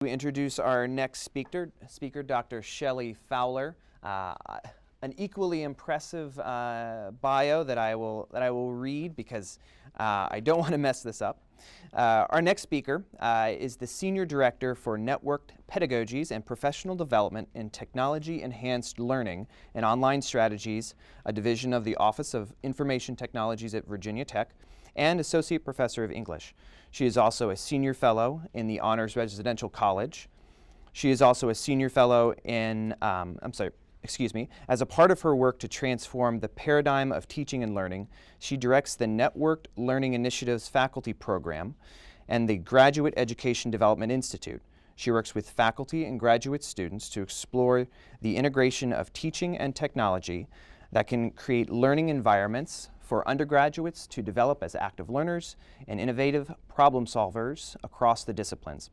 We introduce our next speaker, Dr. Shelli Fowler. An equally impressive bio that I will read because I don't want to mess this up. Our next speaker is the Senior Director for Networked Pedagogies and Professional Development in Technology-Enhanced Learning and Online Strategies, a division of the Office of Information Technologies at Virginia Tech, and Associate Professor of English. She is also a Senior Fellow in the Honors Residential College. She is also a Senior Fellow in, as a part of her work to transform the paradigm of teaching and learning, she directs the Networked Learning Initiatives Faculty Program and the Graduate Education Development Institute. She works with faculty and graduate students to explore the integration of teaching and technology that can create learning environments for undergraduates to develop as active learners and innovative problem solvers across the disciplines.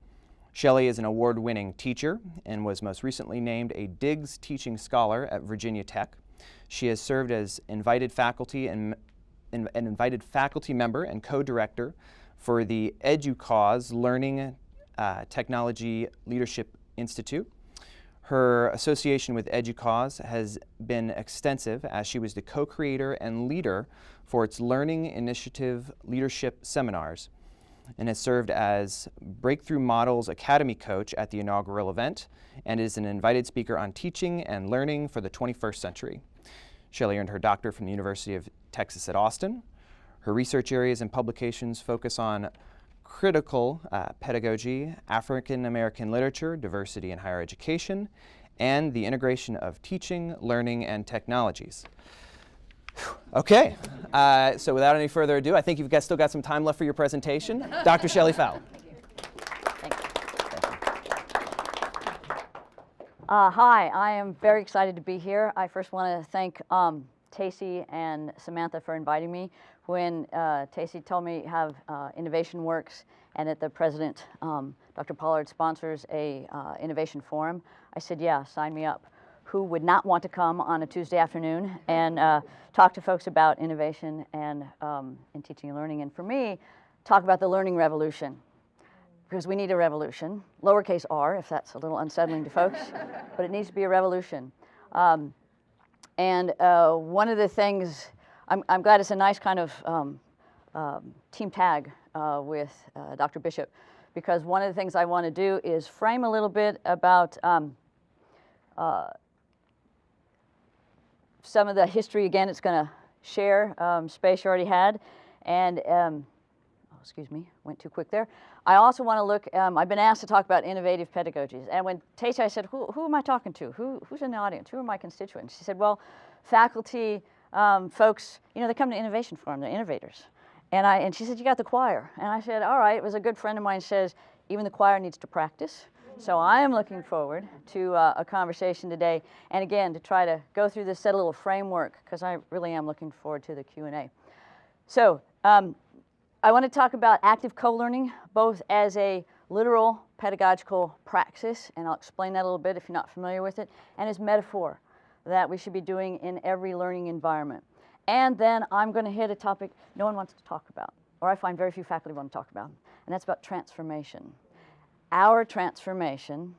Shelli is an award-winning teacher and was most recently named a Diggs Teaching Scholar at Virginia Tech. She has served as invited faculty and an invited faculty member and co-director for the EduCause Learning Technology Leadership Institute. Her association with EduCause has been extensive as she was the co-creator and leader for its Learning Initiative Leadership Seminars and has served as Breakthrough Models Academy coach at the inaugural event and is an invited speaker on teaching and learning for the 21st century. Shelli earned her doctorate from the University of Texas at Austin. Her research areas and publications focus on critical pedagogy, African American literature, diversity in higher education, and the integration of teaching, learning, and technologies. Okay, so without any further ado, I think you've still got some time left for your presentation. Dr. Shelli Fowler. Thank you. Hi, I am very excited to be here. I first want to thank Tacy and Samantha for inviting me. When Tacy told me have Innovation Works and that the president, Dr. Pollard, sponsors a innovation forum, I said, yeah, sign me up. Who would not want to come on a Tuesday afternoon and talk to folks about innovation and in teaching and learning? And for me, talk about the learning revolution, because we need a revolution, lowercase r, if that's a little unsettling to folks, but it needs to be a revolution. One of the things, I'm glad it's a nice kind of team tag with Dr. Bishop, because one of the things I want to do is frame a little bit about some of the history. Again, it's going to share space you already had. And, excuse me, went too quick there. I also want to look, I've been asked to talk about innovative pedagogies. And when Tacy, I said, who am I talking to? Who's in the audience? Who are my constituents? She said, well, faculty, folks, you know, they come to Innovation Forum, they're innovators. And she said, you got the choir. And I said, all right. It was a good friend of mine says, even the choir needs to practice. So I am looking forward to a conversation today, and again, to try to go through this, set a little framework, because I really am looking forward to the Q&A. So I want to talk about active co-learning, both as a literal pedagogical praxis, and I'll explain that a little bit if you're not familiar with it, and as metaphor that we should be doing in every learning environment. And then I'm going to hit a topic no one wants to talk about, or I find very few faculty want to talk about, and that's about transformation. Our transformation,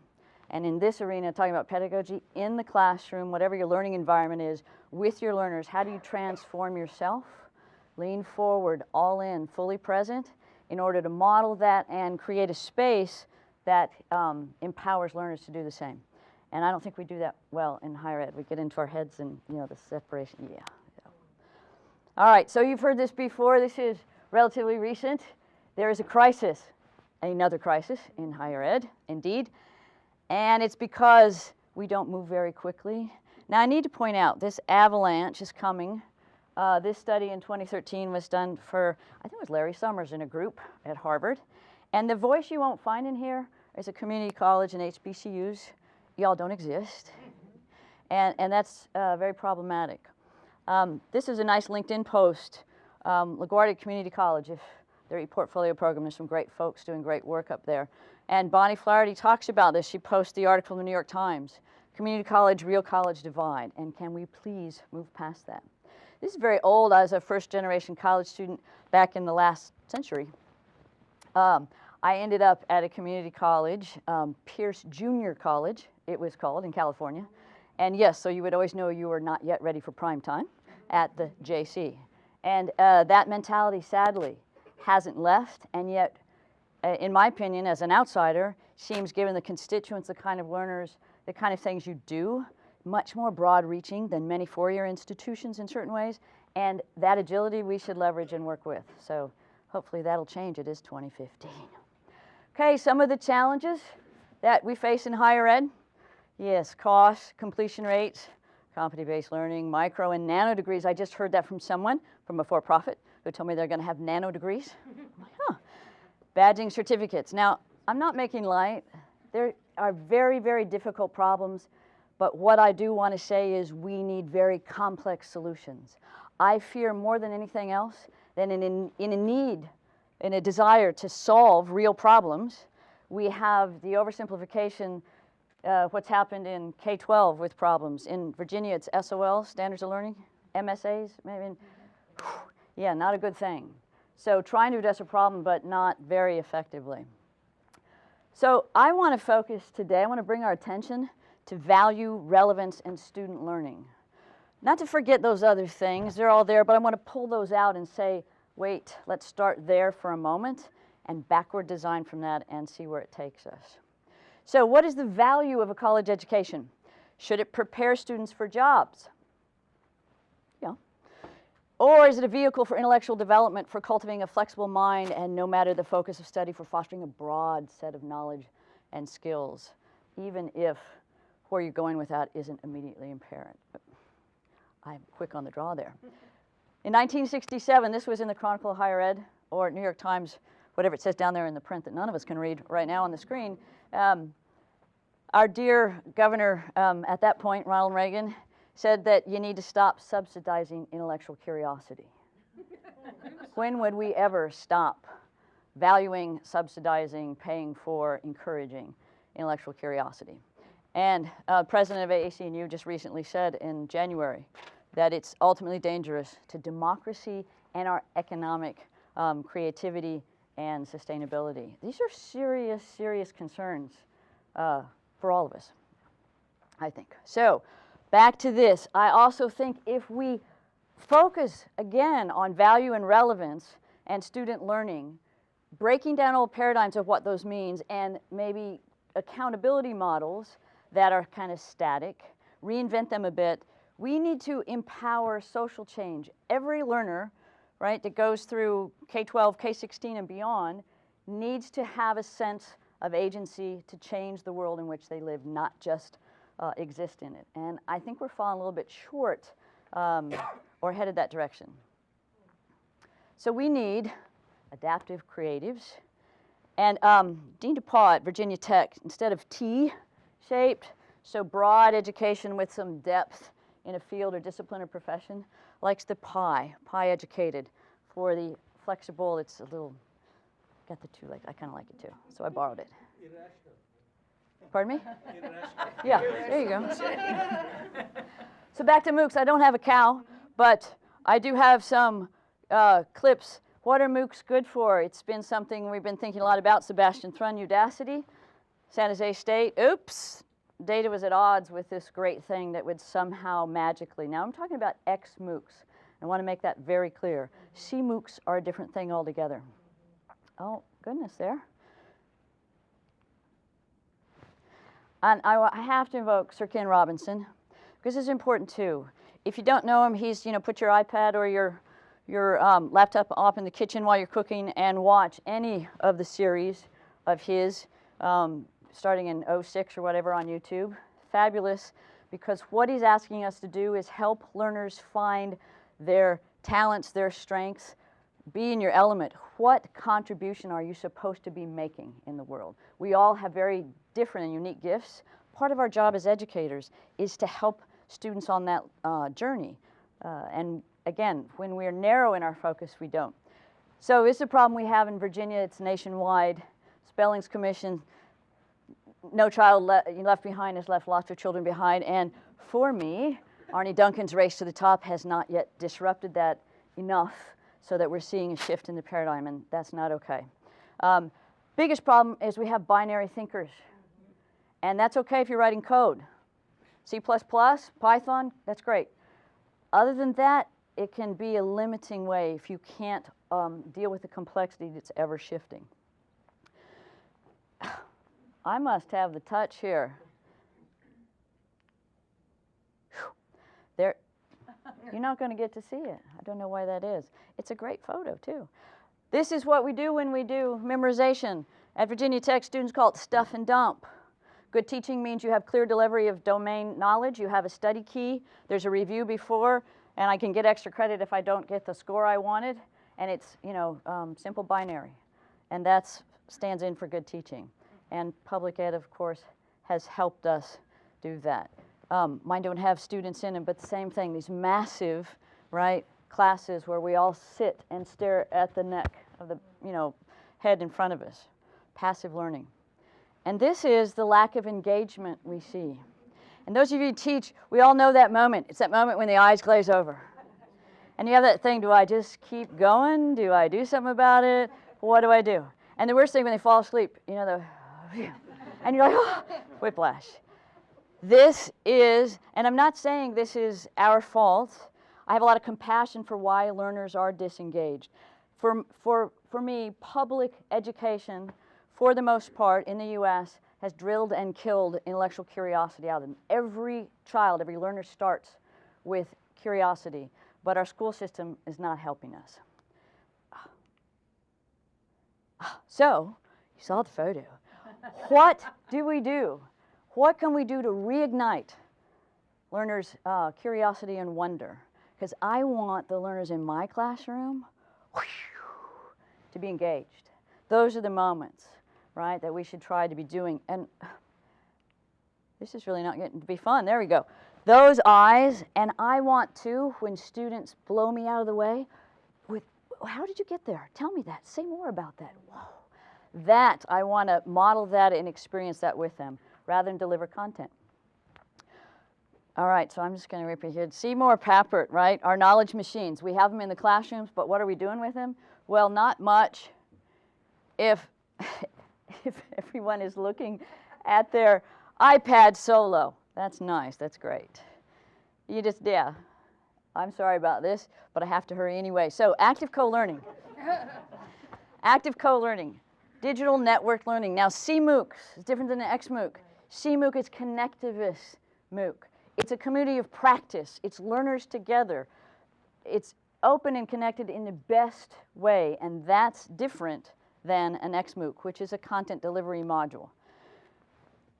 and in this arena, talking about pedagogy, in the classroom, whatever your learning environment is, with your learners, how do you transform yourself? Lean forward, all in, fully present, in order to model that and create a space that empowers learners to do the same. And I don't think we do that well in higher ed. We get into our heads and, you know, the separation, yeah. All right, so you've heard this before. This is relatively recent. There is a crisis. Another crisis in higher ed, indeed, and it's because we don't move very quickly. Now, I need to point out, this avalanche is coming. This study in 2013 was done for, I think it was Larry Summers in a group at Harvard, and the voice you won't find in here is a community college and HBCUs. Y'all don't exist, and that's very problematic. This is a nice LinkedIn post. LaGuardia Community College, if their ePortfolio program, there's some great folks doing great work up there. And Bonnie Flaherty talks about this. She posts the article in the New York Times, Community College, Real College Divide, and can we please move past that? This is very old. I was a first-generation college student back in the last century. I ended up at a community college, Pierce Junior College, it was called, in California. And yes, so you would always know you were not yet ready for prime time at the JC. And that mentality, sadly, hasn't left, and yet, in my opinion, as an outsider, seems, given the constituents, the kind of learners, the kind of things you do, much more broad-reaching than many four-year institutions in certain ways, and that agility we should leverage and work with. So hopefully that'll change. It is 2015. Okay, some of the challenges that we face in higher ed. Yes, cost, completion rates, competency-based learning, micro and nano degrees. I just heard that from someone from a for-profit who told me they're going to have nano degrees. I'm like, huh. Badging certificates. Now, I'm not making light. There are very, very difficult problems, but what I do want to say is we need very complex solutions. I fear more than anything else that in a desire to solve real problems, we have the oversimplification, what's happened in K-12 with problems. In Virginia, it's SOL, Standards of Learning, MSAs, maybe. Yeah, not a good thing. So trying to address a problem, but not very effectively. So I want to focus today, I want to bring our attention to value, relevance, and student learning. Not to forget those other things, they're all there, but I want to pull those out and say, wait, let's start there for a moment and backward design from that and see where it takes us. So what is the value of a college education? Should it prepare students for jobs? Yeah. Or is it a vehicle for intellectual development, for cultivating a flexible mind, and no matter the focus of study, for fostering a broad set of knowledge and skills, even if where you're going with that isn't immediately apparent? I'm quick on the draw there. In 1967, this was in the Chronicle of Higher Ed, or New York Times, whatever it says down there in the print that none of us can read right now on the screen. Our dear governor at that point, Ronald Reagan, said that you need to stop subsidizing intellectual curiosity. When would we ever stop valuing, subsidizing, paying for, encouraging intellectual curiosity? And President of AAC&U just recently said in January that it's ultimately dangerous to democracy and our economic creativity and sustainability. These are serious, serious concerns for all of us, I think. So back to this. I also think if we focus again on value and relevance and student learning, breaking down old paradigms of what those means, and maybe accountability models that are kind of static, reinvent them a bit, we need to empower social change. Every learner, right, that goes through K-12, K-16 and beyond needs to have a sense of agency to change the world in which they live, not just exist in it. And I think we're falling a little bit short or headed that direction. So we need adaptive creatives. And Dean DePaul at Virginia Tech, instead of T-shaped, so broad education with some depth in a field or discipline or profession, likes the pie educated. For the flexible, it's a little, got the two legs. I kind of like it too, so I borrowed it. Irrational. Pardon me? Irrational. Yeah, there you go. So back to MOOCs. I don't have a cow, but I do have some clips. What are MOOCs good for? It's been something we've been thinking a lot about. Sebastian Thrun, Udacity, San Jose State. Oops, data was at odds with this great thing that would somehow magically. Now I'm talking about ex-MOOCs. I want to make that very clear. C-MOOCs are a different thing altogether. Oh, goodness, there. And I have to invoke Sir Ken Robinson, because this is important too. If you don't know him, he's, put your iPad or your laptop up in the kitchen while you're cooking and watch any of the series of his, starting in 06 or whatever on YouTube. Fabulous, because what he's asking us to do is help learners find their talents, their strengths, be in your element. What contribution are you supposed to be making in the world? We all have very different and unique gifts. Part of our job as educators is to help students on that journey. And again, when we're narrow in our focus, we don't. So it's a problem we have in Virginia. It's nationwide. Spellings Commission, no child left behind has left lots of children behind. And for me, Arnie Duncan's race to the top has not yet disrupted that enough so that we're seeing a shift in the paradigm, and that's not okay. Biggest problem is we have binary thinkers. And that's okay if you're writing code. C++, Python, that's great. Other than that, it can be a limiting way if you can't deal with the complexity that's ever shifting. I must have the touch here. There, you're not going to get to see it. I don't know why that is. It's a great photo, too. This is what we do when we do memorization. At Virginia Tech, students call it stuff and dump. Good teaching means you have clear delivery of domain knowledge. You have a study key. There's a review before, and I can get extra credit if I don't get the score I wanted. And it's, simple binary. And that stands in for good teaching. And public ed, of course, has helped us do that. Mine don't have students in them, but the same thing, these massive, classes where we all sit and stare at the neck of the, head in front of us. Passive learning. And this is the lack of engagement we see. And those of you who teach, we all know that moment. It's that moment when the eyes glaze over. And you have that thing, do I just keep going? Do I do something about it? What do I do? And the worst thing when they fall asleep, and you're like, oh, whiplash. This is, and I'm not saying this is our fault. I have a lot of compassion for why learners are disengaged. For me, public education, for the most part, in the U.S., has drilled and killed intellectual curiosity out of them. Every child, every learner starts with curiosity, but our school system is not helping us. So, you saw the photo. What do we do? What can we do to reignite learners' curiosity and wonder? Because I want the learners in my classroom to be engaged. Those are the moments, that we should try to be doing. And this is really not getting to be fun. There we go. Those eyes, and I want to, when students blow me out of the way, with, how did you get there? Tell me that. Say more about that. Whoa. That, I want to model that and experience that with them, rather than deliver content. All right, so I'm just going to repeat here. Seymour Papert, our knowledge machines. We have them in the classrooms, but what are we doing with them? Well, not much. If everyone is looking at their iPad solo, that's nice, that's great. You just, I'm sorry about this, but I have to hurry anyway. So, active co-learning. Active co-learning. Digital network learning. Now, CMOOC is different than an XMOOC. CMOOC is connectivist MOOC. It's a community of practice. It's learners together. It's open and connected in the best way, and that's different than an XMOOC, which is a content delivery module.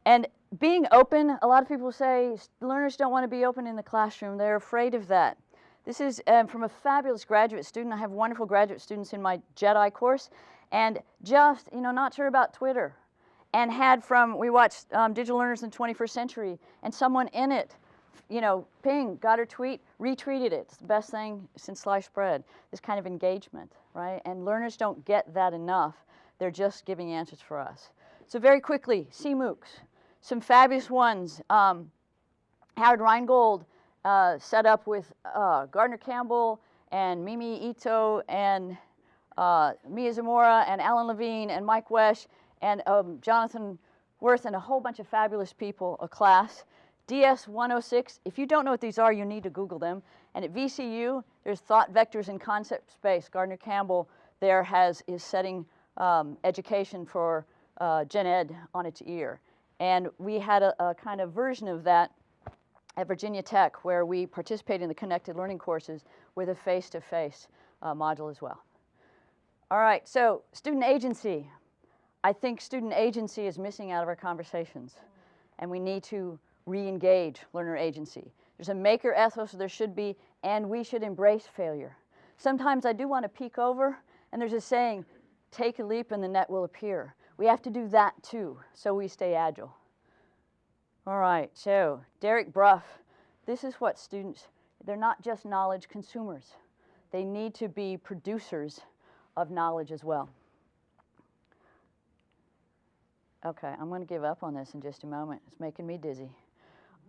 And being open, a lot of people say learners don't want to be open in the classroom. They're afraid of that. This is from a fabulous graduate student. I have wonderful graduate students in my JEDI course, and just, not sure about Twitter. And we watched Digital Learners in the 21st Century, and someone in it, ping, got her tweet, retweeted it. It's the best thing since sliced bread, this kind of engagement, And learners don't get that enough. They're just giving answers for us. So very quickly, CMOOCs, some fabulous ones. Howard Reingold set up with Gardner Campbell and Mimi Ito and Mia Zamora and Alan Levine and Mike Wesch and Jonathan Worth and a whole bunch of fabulous people, a class. DS 106, if you don't know what these are, you need to Google them. And at VCU, there's thought vectors in concept space. Gardner Campbell there is setting education for gen ed on its ear. And we had a kind of version of that at Virginia Tech where we participate in the connected learning courses with a face-to-face module as well. All right, so student agency. I think student agency is missing out of our conversations, and we need to re-engage learner agency. There's a maker ethos, there should be, and we should embrace failure. Sometimes I do want to peek over, and there's a saying, take a leap and the net will appear. We have to do that too, so we stay agile. All right, so Derek Bruff, this is what students, they're not just knowledge consumers. They need to be producers of knowledge as well. Okay, I'm going to give up on this in just a moment. It's making me dizzy.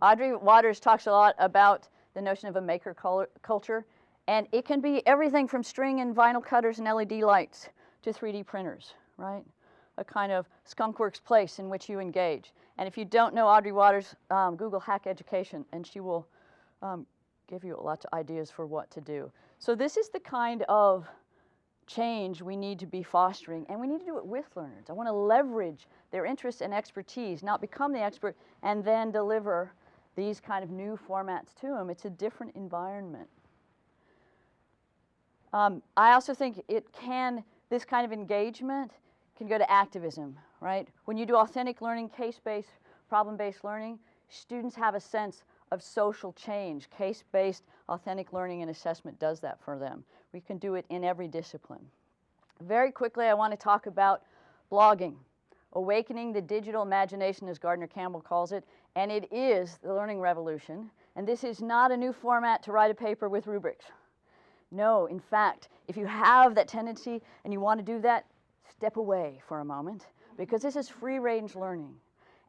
Audrey Waters talks a lot about the notion of a maker culture, and it can be everything from string and vinyl cutters and LED lights to 3D printers, a kind of skunkworks place in which you engage. And if you don't know Audrey Waters, Google Hack Education, and she will give you lots of ideas for what to do. So this is the kind of change we need to be fostering, and we need to do it with learners. I want to leverage their interests and expertise, not become the expert, and then deliver these kind of new formats to them. It's a different environment. I also think this kind of engagement can go to activism, right? When you do authentic learning, case-based, problem-based learning, students have a sense of social change. Case-based, authentic learning and assessment does that for them. We can do it in every discipline. Very quickly, I want to talk about blogging, awakening the digital imagination, as Gardner Campbell calls it, and it is the learning revolution. And this is not a new format to write a paper with rubrics. No, in fact, if you have that tendency and you want to do that, step away for a moment, because this is free-range learning,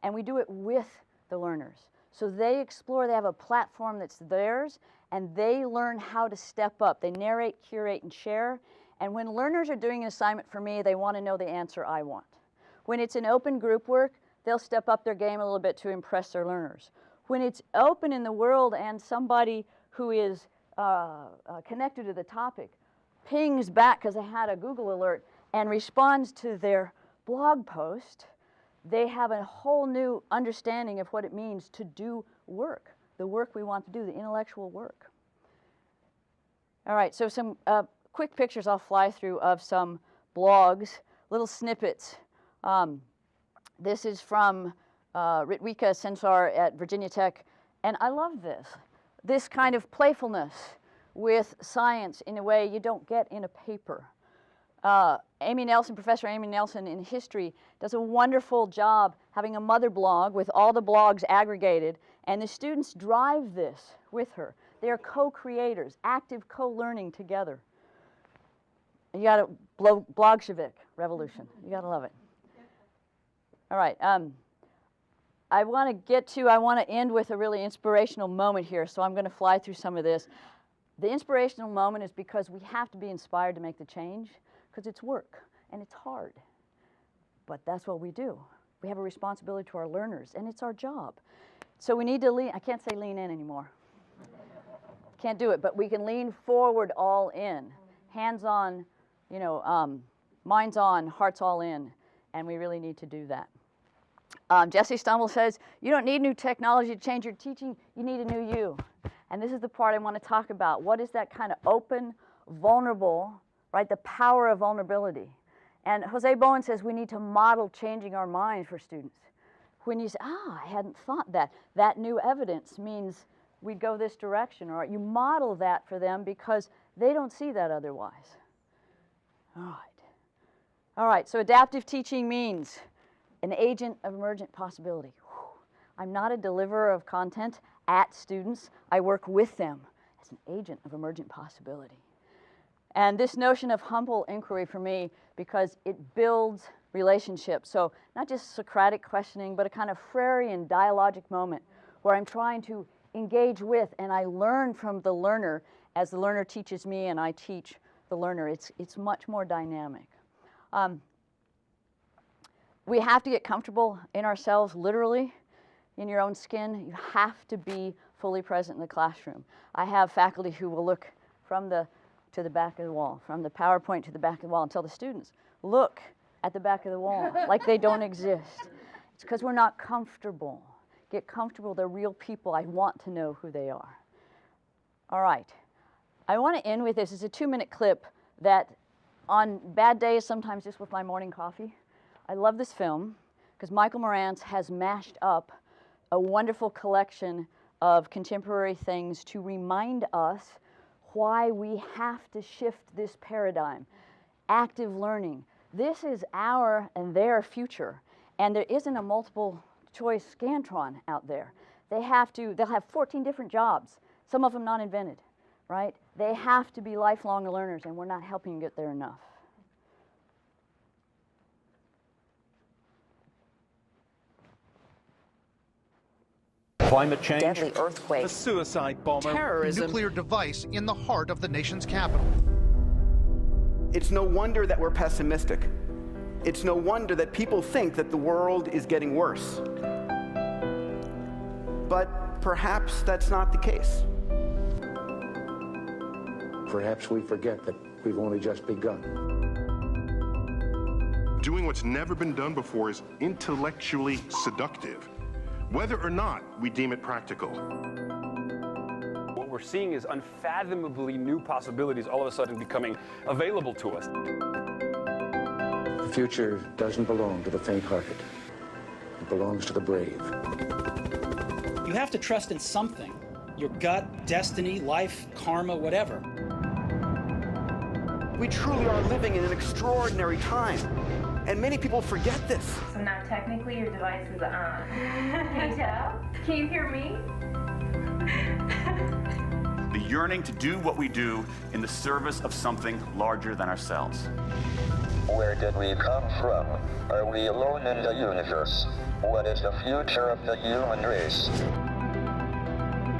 and we do it with the learners. So they explore, they have a platform that's theirs, and they learn how to step up. They narrate, curate, and share. And when learners are doing an assignment for me, they want to know the answer I want. When it's an open group work, they'll step up their game a little bit to impress their learners. When it's open in the world and somebody who is connected to the topic pings back because they had a Google alert and responds to their blog post, they have a whole new understanding of what it means to do work, the work we want to do, the intellectual work. All right, so some quick pictures I'll fly through of some blogs, little snippets. This is from Ritvika Sensar at Virginia Tech, and I love this kind of playfulness with science in a way you don't get in a paper. Amy Nelson, Professor Amy Nelson in history, does a wonderful job having a mother blog with all the blogs aggregated, and the students drive this with her. They are co-creators, active co-learning together. You got to blog Civic revolution. You got to love it. All right. I want to end with a really inspirational moment here, so I'm going to fly through some of this. The inspirational moment is because we have to be inspired to make the change, because it's work and it's hard. But that's what we do. We have a responsibility to our learners, and it's our job. So we need to lean, I can't say lean in anymore. Can't do it, but we can lean forward all in. Hands on, minds on, hearts all in, and we really need to do that. Jesse Stumble says, you don't need new technology to change your teaching, you need a new you. And this is the part I want to talk about. What is that kind of open, vulnerable, right, the power of vulnerability? And Jose Bowen says we need to model changing our minds for students. When you say, I hadn't thought that, that new evidence means we'd go this direction, or you model that for them because they don't see that otherwise. All right, so adaptive teaching means an agent of emergent possibility. I'm not a deliverer of content at students. I work with them as an agent of emergent possibility. And this notion of humble inquiry for me, because it builds relationships. So not just Socratic questioning, but a kind of Freirean dialogic moment where I'm trying to engage with and I learn from the learner as the learner teaches me and I teach the learner. It's much more dynamic. We have to get comfortable in ourselves, literally, in your own skin. You have to be fully present in the classroom. I have faculty who will look from to the back of the wall, from the PowerPoint to the back of the wall, and tell the students, look at the back of the wall, like they don't exist. It's because we're not comfortable. Get comfortable, they're real people. I want to know who they are. All right, I want to end with this. It's a 2-minute clip that on bad days, sometimes just with my morning coffee, I love this film because Michael Morantz has mashed up a wonderful collection of contemporary things to remind us why we have to shift this paradigm. Active learning. This is our and their future, and there isn't a multiple choice Scantron out there. They'll have 14 different jobs, some of them not invented, right? They have to be lifelong learners, and we're not helping them get there enough. Climate change, deadly earthquake, a suicide bomber, terrorism, nuclear device in the heart of the nation's capital. It's no wonder that we're pessimistic. It's no wonder that people think that the world is getting worse. But perhaps that's not the case. Perhaps we forget that we've only just begun. Doing what's never been done before is intellectually seductive, whether or not we deem it practical. What we're seeing is unfathomably new possibilities all of a sudden becoming available to us. The future doesn't belong to the faint-hearted. It belongs to the brave. You have to trust in something. Your gut, destiny, life, karma, whatever. We truly are living in an extraordinary time, and many people forget this. So now technically your device is on. Can you tell? Can you hear me? The yearning to do what we do in the service of something larger than ourselves. Where did we come from? Are we alone in the universe? What is the future of the human race?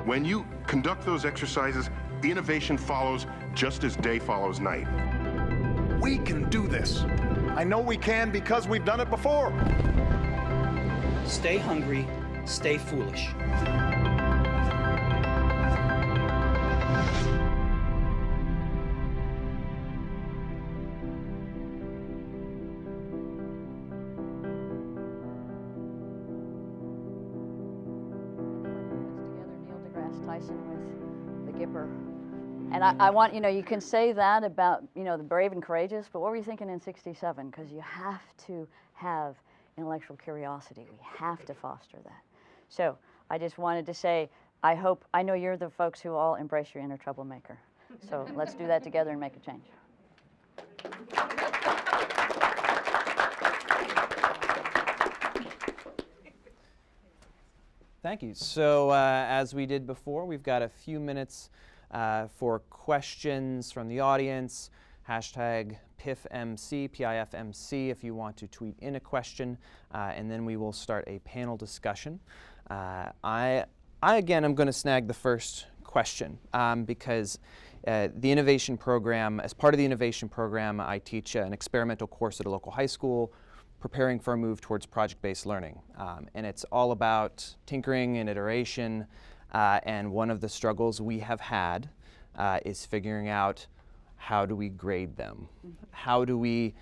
When you conduct those exercises, innovation follows just as day follows night. We can do this. I know we can because we've done it before. Stay hungry, stay foolish. And I want, you can say that about, the brave and courageous, but what were you thinking in '67? Because you have to have intellectual curiosity. We have to foster that. So I just wanted to say, I know you're the folks who all embrace your inner troublemaker. So let's do that together and make a change. Thank you. So as we did before, we've got a few minutes for questions from the audience. Hashtag PIFMC, PIFMC, if you want to tweet in a question, and then we will start a panel discussion. I again, am going to snag the first question because the innovation program, as part of the innovation program, I teach an experimental course at a local high school, preparing for a move towards project-based learning. And it's all about tinkering and iteration, and one of the struggles we have had is figuring out how do we grade them? How do we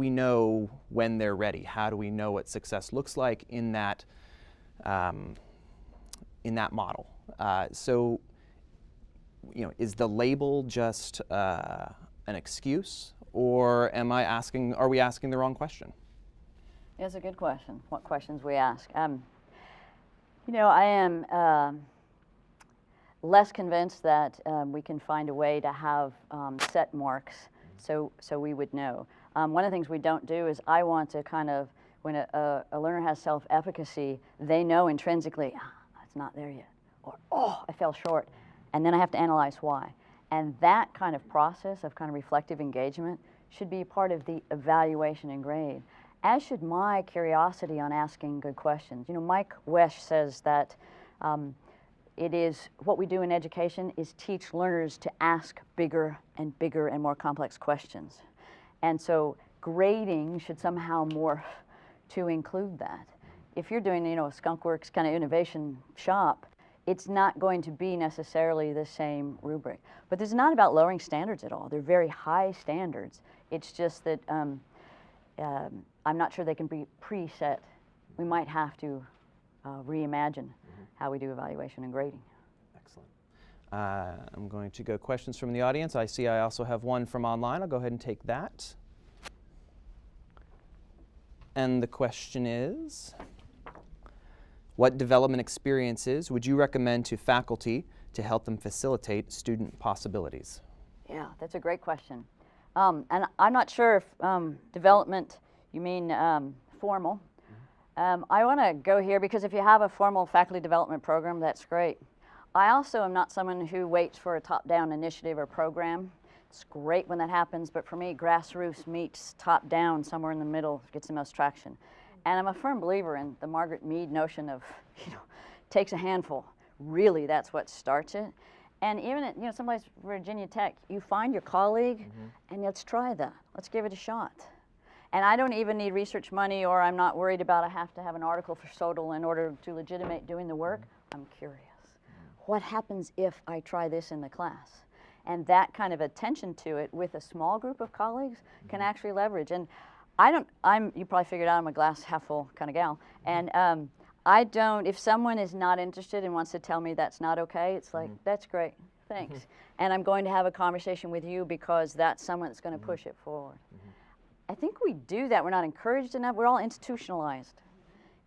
know when they're ready? How do we know what success looks like in that model? So, is the label just an excuse, or are we asking the wrong question? It's a good question. What questions we ask? I am less convinced that we can find a way to have set marks so we would know. One of the things we don't do is I want to kind of, when a learner has self-efficacy, they know intrinsically, it's not there yet, or, oh, I fell short, and then I have to analyze why. And that kind of process of kind of reflective engagement should be part of the evaluation and grade, as should my curiosity on asking good questions. Mike Wesch says that it is, what we do in education is teach learners to ask bigger and more complex questions. And so grading should somehow morph to include that. If you're doing, a skunkworks kind of innovation shop, it's not going to be necessarily the same rubric. But this is not about lowering standards at all. They're very high standards. It's just that I'm not sure they can be preset. We might have to reimagine how we do evaluation and grading. Excellent. I'm going to go questions from the audience. I see I also have one from online. I'll go ahead and take that. And the question is, what development experiences would you recommend to faculty to help them facilitate student possibilities? Yeah, that's a great question. And I'm not sure if development, you mean formal. I want to go here because if you have a formal faculty development program, that's great. I also am not someone who waits for a top-down initiative or program. It's great when that happens, but for me, grassroots meets top-down, somewhere in the middle gets the most traction. And I'm a firm believer in the Margaret Mead notion of, takes a handful. Really, that's what starts it. And even at, someplace, Virginia Tech, you find your colleague, and let's try that. Let's give it a shot. And I don't even need research money, or I'm not worried about I have to have an article for Sodal in order to legitimate doing the work. I'm curious. What happens if I try this in the class? And that kind of attention to it with a small group of colleagues can actually leverage. And you probably figured out I'm a glass half full kind of gal. And if someone is not interested and wants to tell me that's not okay, it's like, that's great, thanks. And I'm going to have a conversation with you because that's someone that's going to push it forward. I think we do that. We're not encouraged enough. We're all institutionalized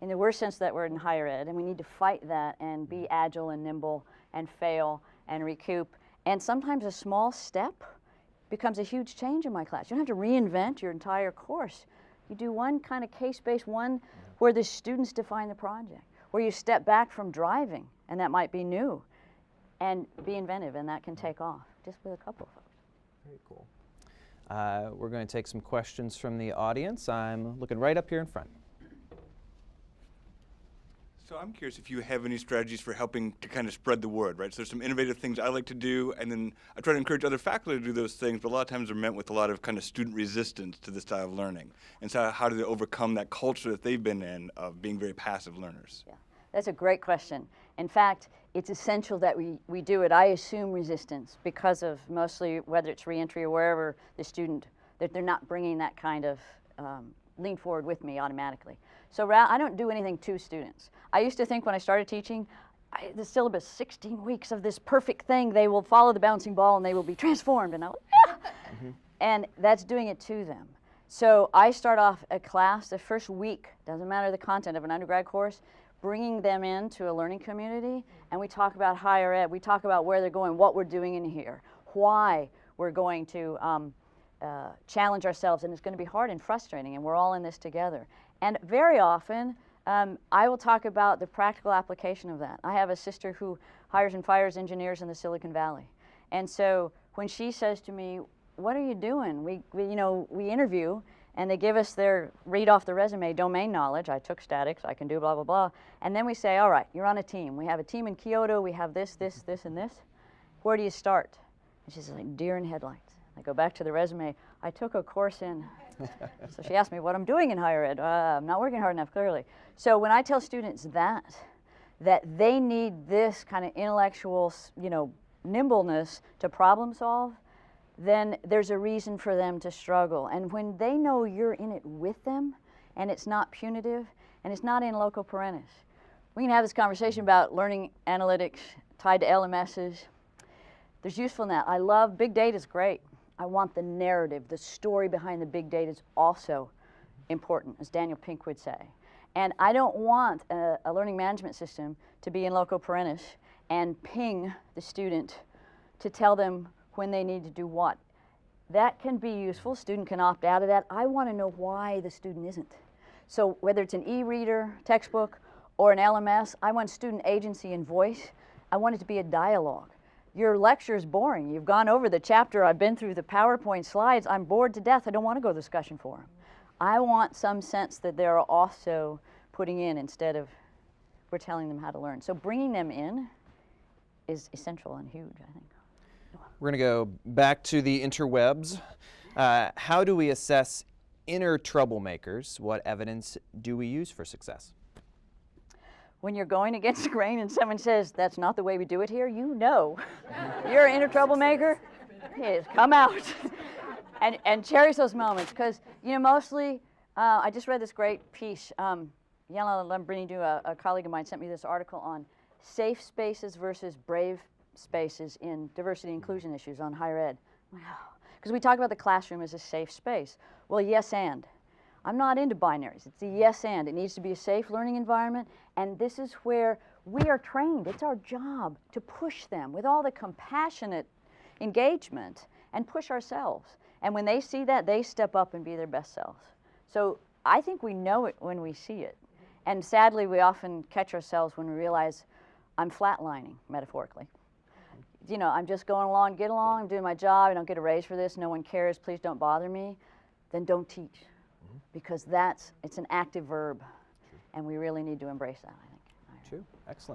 in the worst sense of that word in higher ed, and we need to fight that and be agile and nimble and fail and recoup. And sometimes a small step becomes a huge change in my class. You don't have to reinvent your entire course. You do one kind of case-based one where the students define the project, where you step back from driving, and that might be new, and be inventive, and that can take off just with a couple of folks. Very cool. We're going to take some questions from the audience. I'm looking right up here in front. So I'm curious if you have any strategies for helping to kind of spread the word, right? So there's some innovative things I like to do, and then I try to encourage other faculty to do those things, but a lot of times they're met with a lot of kind of student resistance to this style of learning. And so how do they overcome that culture that they've been in of being very passive learners? Yeah, that's a great question. In fact, it's essential that we do it. I assume resistance because of mostly whether it's reentry or wherever the student, that they're not bringing that kind of lean forward with me automatically. So I don't do anything to students. I used to think when I started teaching, the syllabus, 16 weeks of this perfect thing, they will follow the bouncing ball and they will be transformed. And and that's doing it to them. So I start off a class the first week, doesn't matter the content of an undergrad course, bringing them into a learning community, and we talk about higher ed, we talk about where they're going, what we're doing in here, why we're going to challenge ourselves, and it's going to be hard and frustrating, and we're all in this together. And very often, I will talk about the practical application of that. I have a sister who hires and fires engineers in the Silicon Valley, and so when she says to me, what are you doing? We interview, and they give us read off the resume, domain knowledge. I took statics, I can do blah, blah, blah. And then we say, all right, you're on a team. We have a team in Kyoto, we have this, this, this, and this. Where do you start? And she's like, deer in headlights. I go back to the resume. I took a course in, so she asked me what I'm doing in higher ed. I'm not working hard enough, clearly. So when I tell students that they need this kind of intellectual, nimbleness to problem solve, then there's a reason for them to struggle. And when they know you're in it with them, and it's not punitive, and it's not in loco parentis, we can have this conversation about learning analytics tied to LMSs. There's useful in that. I love big data is great. I want the narrative, the story behind the big data is also important, as Daniel Pink would say. And I don't want a learning management system to be in loco parentis and ping the student to tell them when they need to do what. That can be useful. Student can opt out of that. I want to know why the student isn't. So whether it's an e-reader, textbook, or an LMS, I want student agency and voice. I want it to be a dialogue. Your lecture is boring. You've gone over the chapter. I've been through the PowerPoint slides. I'm bored to death. I don't want to go to the discussion forum. I want some sense that they're also putting in instead of we're telling them how to learn. So bringing them in is essential and huge, I think. We're going to go back to the interwebs. How do we assess inner troublemakers? What evidence do we use for success? When you're going against the grain and someone says, that's not the way we do it here, you know. You're an inner troublemaker, yes, come out. and cherish those moments, because, mostly, I just read this great piece. Yana Lambrini, a colleague of mine, sent me this article on safe spaces versus brave spaces in diversity and inclusion issues on higher ed. Wow. Because we talk about the classroom as a safe space. Well, yes and. I'm not into binaries. It's a yes and. It needs to be a safe learning environment, and this is where we are trained. It's our job to push them with all the compassionate engagement and push ourselves. And when they see that, they step up and be their best selves. So I think we know it when we see it. And sadly, we often catch ourselves when we realize I'm flatlining, metaphorically. I'm just going along, get along, I'm doing my job, I don't get a raise for this, no one cares, please don't bother me. Then don't teach. Because it's an active verb, and we really need to embrace that, I think. True, excellent.